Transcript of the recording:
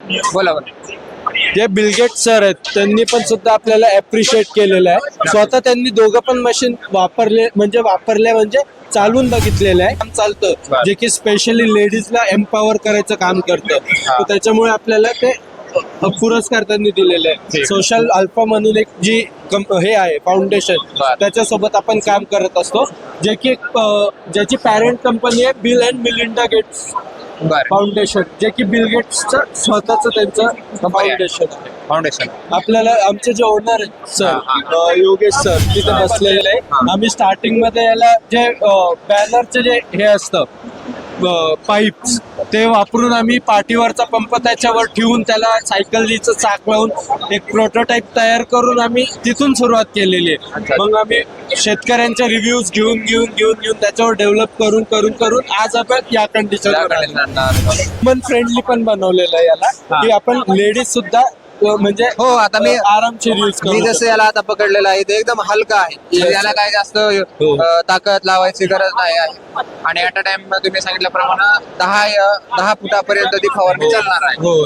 बोला बोला. जे बिलगेट सर आहेत त्यांनी पण सुद्धा आपल्याला अप्रिशिएट केलेलं आहे. स्वतः त्यांनी दोघं पण मशीन वापरले म्हणजे चालून बघितलेलं आहे. काम चालतं जे की स्पेशली लेडीजला एम्पॉवर करायचं काम करतं. तर त्याच्यामुळे आपल्याला ते पुरस्कार त्यांनी दिलेले आहे. सोशल अल्फा म्हणून एक जी हे आहे फाउंडेशन, त्याच्यासोबत आपण काम करत असतो. जे की ज्याची पॅरेंट कंपनी आहे Bill and Melinda Gates Foundation, जे की बिल गेट्सचं स्वतःच त्यांचं फाउंडेशन आहे. फाउंडेशन. आपल्याला आमचे जे ओनर आहेत सर योगेश सर तिथे बसलेले आहे. आम्ही स्टार्टिंग मध्ये याला जे बॅनरचे जे हे असतं पाईप्स ते वापरून आम्ही पाठीवरचा पंप त्याच्यावर ठेवून त्याला सायकलीचं चाक लावून एक प्रोटोटाईप तयार करून आम्ही तिथून सुरुवात केलेली आहे. मग आम्ही शेतकऱ्यांच्या रिव्ह्यूज घेऊन त्याच्यावर डेव्हलप करून आज आपण या कंडिशनवर मन फ्रेंडली पण बनवलेलं आहे याला, की आपण लेडीज सुद्धा म्हणजे हो, आता मी आरामशीर यूज मी करू. जसं याला आता पकडलेलं आहे ते एकदम हलका आहे. याला काय जास्त ताकद लावायची गरज नाही आहे. आणि ऍट अ टाइम तुम्ही सांगितल्याप्रमाणे 10 फुटापर्यंत ती फवारणी चालणार आहे. हो